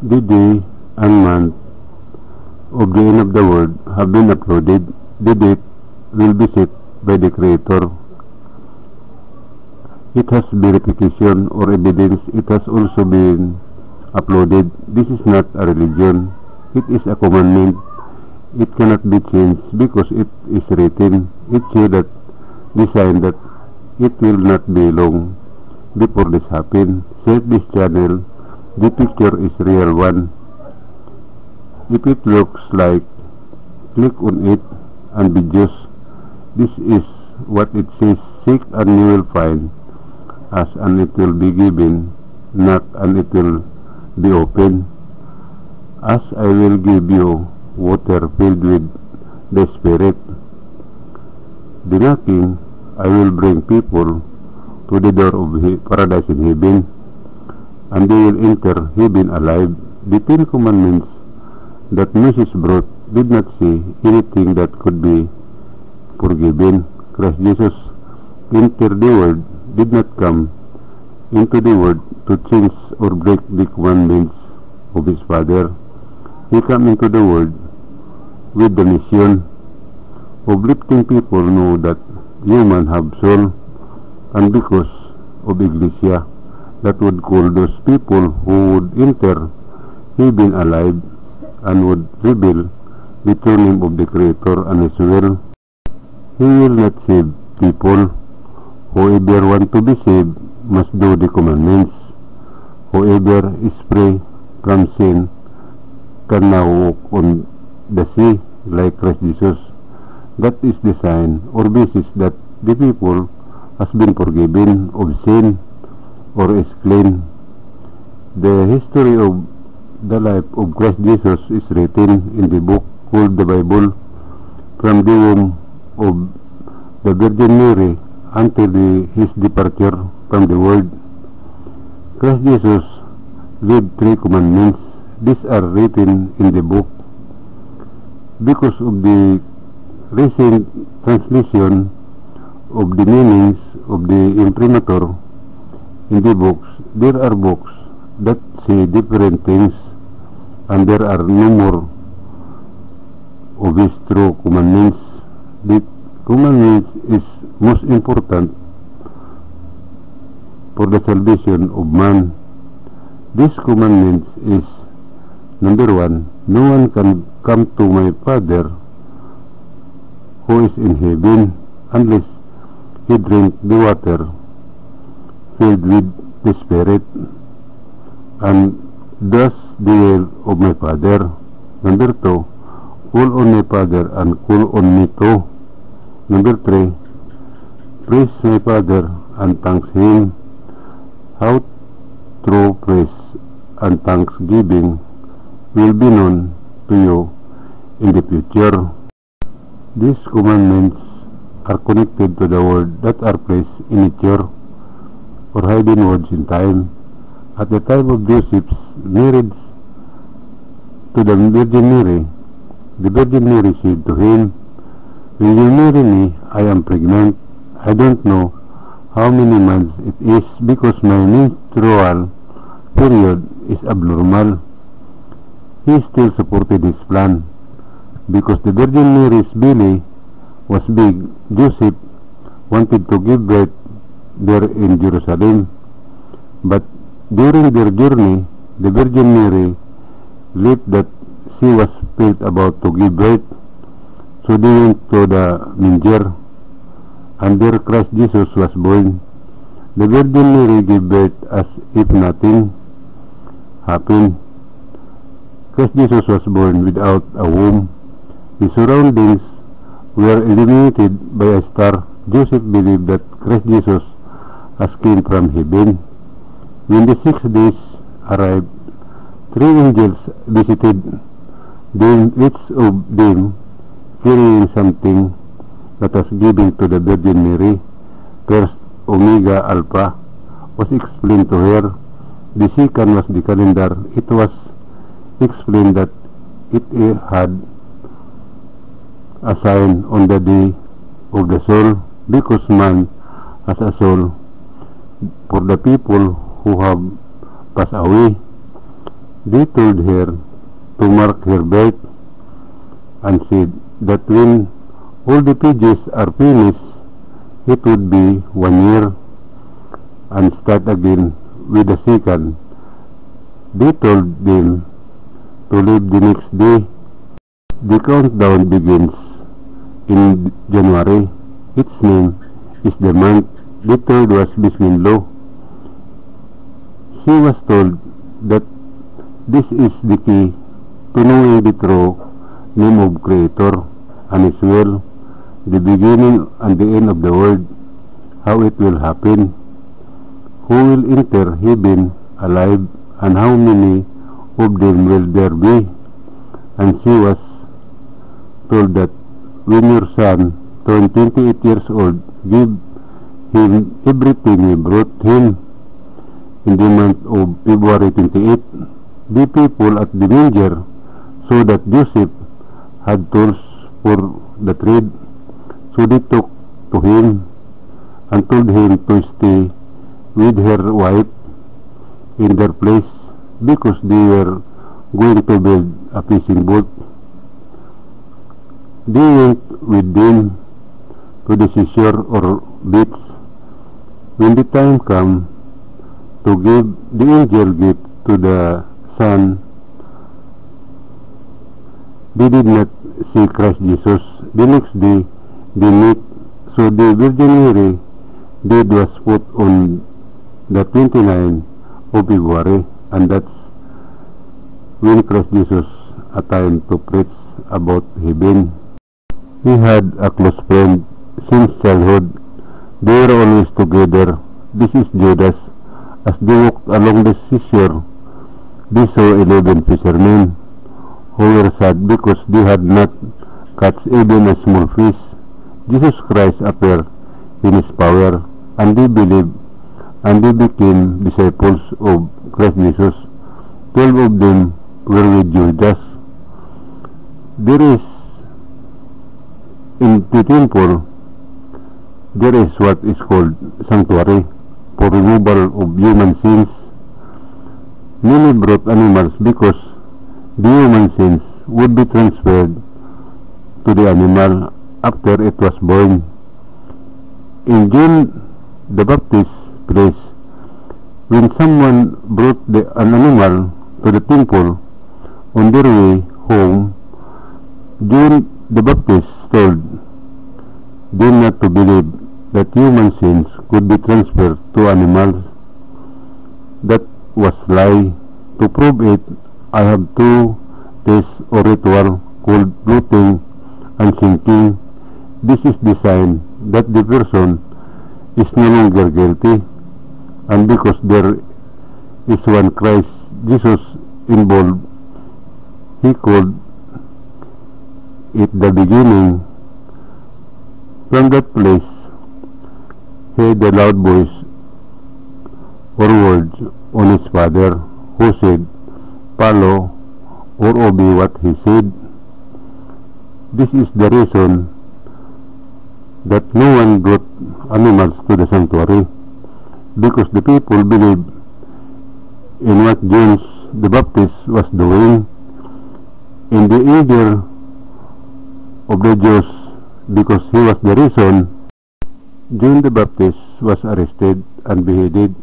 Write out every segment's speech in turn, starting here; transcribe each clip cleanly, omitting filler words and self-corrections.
The day and month of the end of the world have been uploaded. The date will be set by the Creator. It has verification or evidence. It has also been uploaded. This is not a religion. It is a commandment. It cannot be changed because it is written. It shows that the sign that it will not be long before this happens. Set this channel. The picture is real one. If it looks like, click on it and be just. This is what it says. Seek and you will find. Ask and it will be given. Knock and it will be open. As I will give you water filled with the Spirit. The knocking, I will bring people to the door of paradise in heaven, and they will enter heaven alive. The 10 commandments that Moses brought did not say anything that could be forgiven. Christ Jesus entered the world, did not come into the world to change or break the commandments of his Father. He came into the world with the mission of letting people know that humans have soul, and because of Iglesia, that would call those people who would enter heaven alive and would reveal the true name of the Creator and His will. He will not save people. Whoever want to be saved must do the commandments. Whoever is free from sin can now walk on the sea like Christ Jesus. That is the sign or basis that the people has been forgiven of sin or is clean. The history of the life of Christ Jesus is written in the book called the Bible, from the womb of the Virgin Mary until his departure from the world. Christ Jesus lived 3 commandments. These are written in the book. Because of the recent translation of the meanings of the imprimatur in the books, there are books that say different things, and there are no more of his true commandments. The commandments is most important for the salvation of man. This commandment is, number 1, no one can come to my Father who is in heaven unless he drink the water filled with the Spirit, and thus the will of my Father. Number 2, call on my Father and call on me too. Number 3, praise my Father and thanks Him. How true praise and thanksgiving will be known to you in the future. These commandments are connected to the word that are placed in nature or hidden words in time. At the time of Joseph's marriage to the Virgin Mary, the Virgin Mary said to him, "Will you marry me? I am pregnant. I don't know how many months it is because my menstrual period is abnormal." He still supported his plan. Because the Virgin Mary's belly was big, Joseph wanted to give birth there in Jerusalem. But during their journey, the Virgin Mary learned that she was felt about to give birth. So they went to the manger, and there Christ Jesus was born. The Virgin Mary gave birth as if nothing happened. Christ Jesus was born without a womb. The surroundings were illuminated by a star. Joseph believed that Christ Jesus has came from heaven. When the 6 days arrived, 3 angels visited them, each of them carrying something that was given to the Virgin Mary. First, Omega Alpha was explained to her. The second was the calendar. It was explained that it had a sign on the day of the soul, because man has a soul for the people who have passed away. They told her to mark her birth and said that when all the pages are finished, it would be 1 year, and start again with the second. They told them to leave the next day. The countdown begins in January. Its name is the month. The third was Bismillah. She was told that this is the key to knowing the true name of Creator, and as well the beginning and the end of the world, how it will happen, who will enter heaven alive, and how many of them will there be. And she was told that when your son turned 28 years old, give him everything you brought him. In the month of February 28, the people at the manger saw that Joseph had tools for the trade, so they took to him and told him to stay with her wife in their place, because they were going to build a fishing boat. They went with them to the seashore or beach. When the time came to give the angel gift to the son, they did not see Christ Jesus. The next day they meet, so the Virgin Mary date was put on the 29th of February, and that's when Christ Jesus attained to preach about heaven. He had a close friend since childhood. They were always together. This is Judas. As they walked along the seashore, they saw 11 fishermen who were sad because they had not caught even a small fish. Jesus Christ appeared in his power, and they believed, and they became disciples of Christ Jesus. 12 of them were with Judas. There is in the temple, there is what is called sanctuary for removal of human sins. Many brought animals because the human sins would be transferred to the animal after it was born. In John the Baptist's place, when someone brought an animal to the temple on their way home, John the Baptist told them not to believe that human sins could be transferred to animals. That was lie. To prove it, I have two tests or ritual called floating and sinking. This is the sign that the person is no longer guilty, and because there is one Christ Jesus involved, he called it the beginning. From that place, heard the loud voice or words on his father, who said, "Follow or obey what he said." This is the reason that no one brought animals to the sanctuary, because the people believed in what John the Baptist was doing. In the ear of the Jews, because he was the reason, John the Baptist was arrested and beheaded.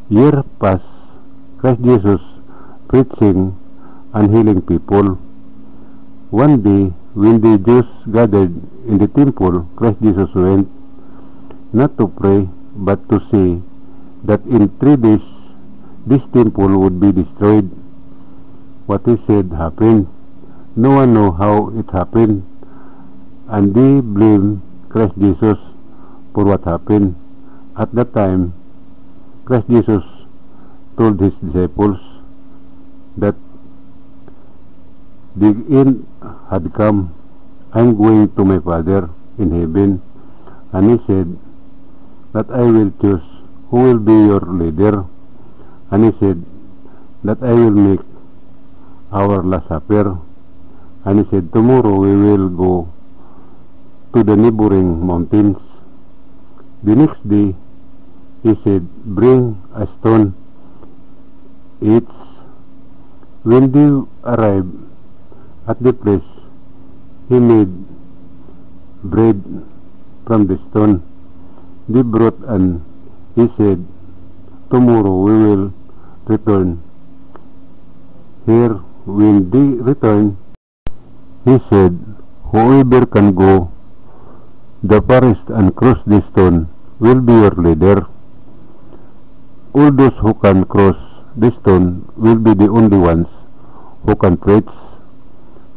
Years passed, Christ Jesus preaching and healing people. One day, when the Jews gathered in the temple, Christ Jesus went, not to pray, but to say that in 3 days this temple would be destroyed. What he said happened. No one knows how it happened, and they blame Christ Jesus for what happened. At that time, Christ Jesus told his disciples that the end had come. I'm going to my Father in heaven, and he said that I will choose who will be your leader, and he said that I will make our Last Supper, and he said tomorrow we will go to the neighboring mountains. The next day, he said, bring a stone each When they arrived at the place, he made bread from the stone. They brought and he said, "Tomorrow we will return." Here, when they returned, he said, "Whoever can go the farthest and cross the stone will be your leader. All those who can cross the stone will be the only ones who can preach.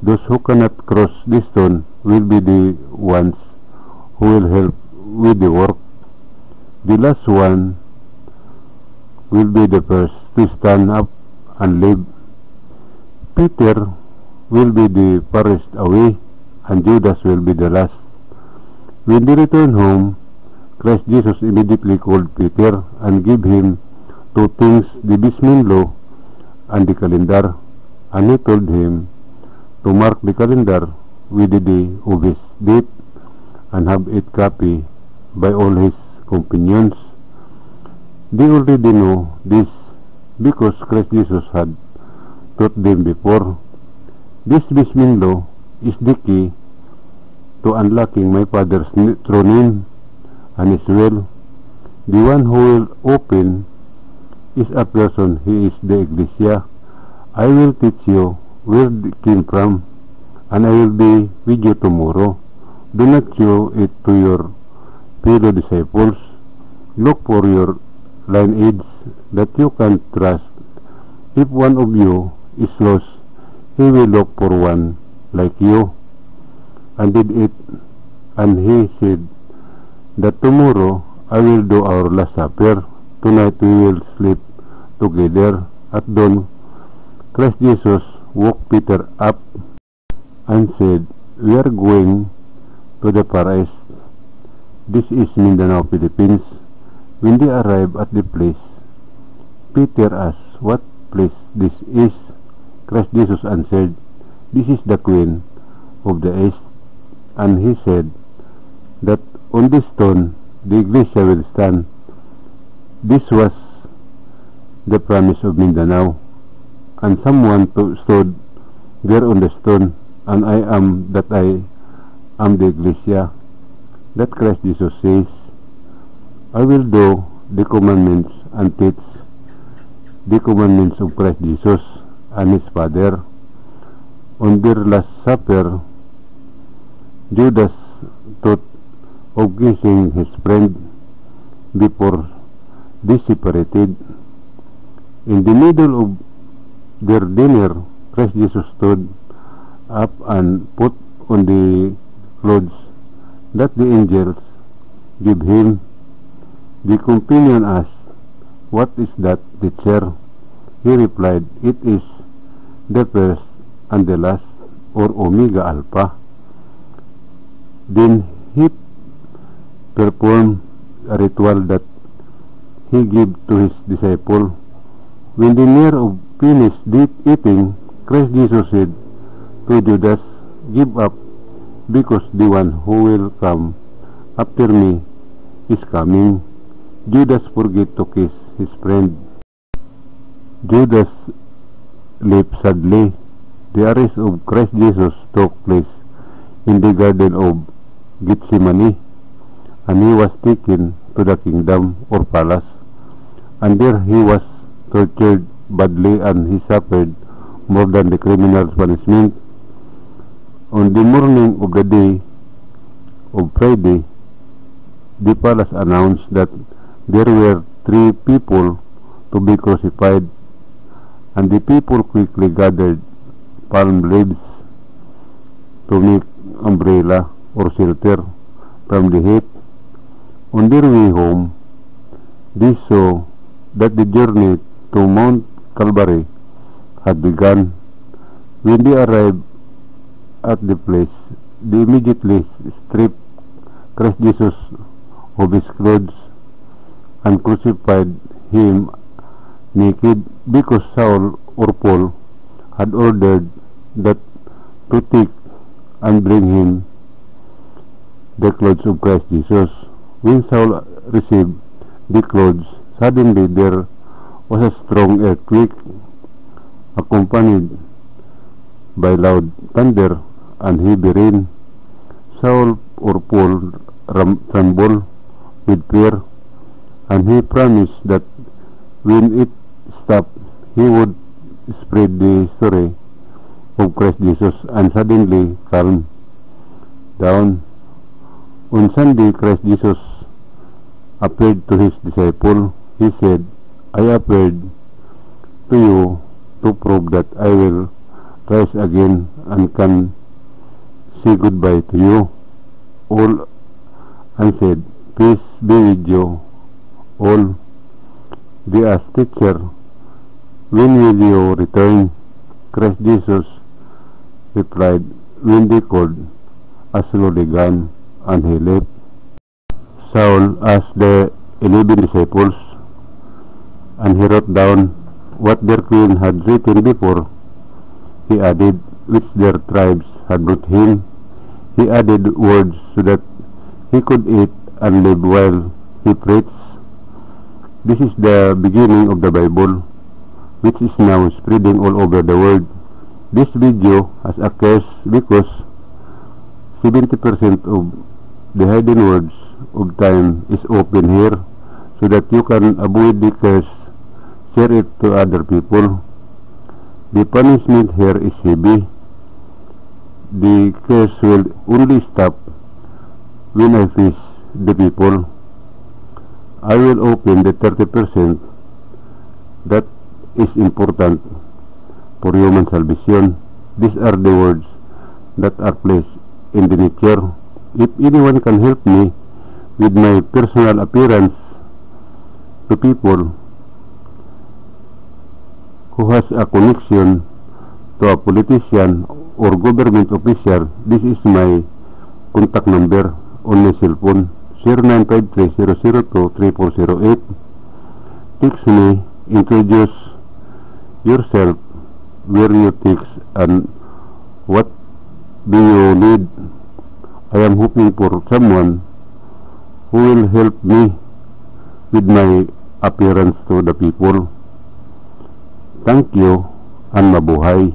Those who cannot cross the stone will be the ones who will help with the work. The last one will be the first to stand up and leave. Peter will be the farthest away, and Judas will be the last." When they returned home, Christ Jesus immediately called Peter and gave him two things, the Bismin law and the calendar, and he told him to mark the calendar with the day of his death and have it copied by all his companions. They already know this because Christ Jesus had taught them before. This Bismin law is the key to unlocking my Father's throne, and as well, the one who will open is a person, he is the Ecclesia. I will teach you where it came from, and I will be with you tomorrow. Do not show it to your fellow disciples. Look for your lineage that you can trust. If one of you is lost, he will look for one like you. And did it, and he said that tomorrow I will do our last supper. Tonight we will sleep together. At dawn, Christ Jesus woke Peter up and said, "We are going to the Far East." This is Mindanao, Philippines. When they arrived at the place, Peter asked what place this is. Christ Jesus answered, "This is the Queen of the East." And he said that on this stone the Iglesia will stand. This was the promise of Mindanao, and someone stood there on the stone, and I am that I am the Iglesia. That Christ Jesus says, "I will do the commandments and teach the commandments of Christ Jesus and his Father." On their last supper, Judas thought of kissing his friend before they separated. In the middle of their dinner, Christ Jesus stood up and put on the clothes that the angels gave him. The companion asked, "What is that, teacher?" He replied, "It is the first and the last, or Omega Alpha." Then he performed a ritual that he gave to his disciple. When they near finished eating, Christ Jesus said to Judas, "Give up, because the one who will come after me is coming." Judas forgot to kiss his friend. Judas left sadly. The arrest of Christ Jesus took place in the Garden of Gethsemane, and he was taken to the kingdom or palace, and there he was tortured badly, and he suffered more than the criminal's punishment. On the morning of the day of Friday, the palace announced that there were 3 people to be crucified, and the people quickly gathered palm leaves to make umbrella or shelter from the heat. On their way home, they saw that the journey to Mount Calvary had begun. When they arrived at the place, they immediately stripped Christ Jesus of his clothes and crucified him naked, because Saul or Paul had ordered that to take and bring him the clothes of Christ Jesus. When Saul received the clothes, suddenly there was a strong earthquake, accompanied by loud thunder and heavy rain. Saul or Paul trembled with fear, and he promised that when it stopped, he would spread the story of Christ Jesus, and suddenly calm down. On Sunday, Christ Jesus appeared to his disciple. He said, "I appeared to you to prove that I will rise again and can say goodbye to you all," and said, "Peace be with you all." They asked, "Teacher, when will you return?" Christ Jesus replied, "When they called a slowly gone," and he left. Saul asked the 11 disciples, and he wrote down what their queen had written before. He added which their tribes had brought him. He added words so that he could eat and live while he preached. This is the beginning of the Bible, which is now spreading all over the world. This video has a curse because 70% of the hidden words of time is open here, so that you can avoid the curse. Share it to other people. The punishment here is heavy. The curse will only stop when I face the people. I will open the 30% that is important for human salvation. These are the words that are placed in the nature. If anyone can help me with my personal appearance to people who has a connection to a politician or government official, this is my contact number on my cell phone, 0953-002-3408. Text me, introduce yourself, where you text, and what do you need. I am hoping for someone who will help me with my appearance to the people. Thank you, and mabuhay.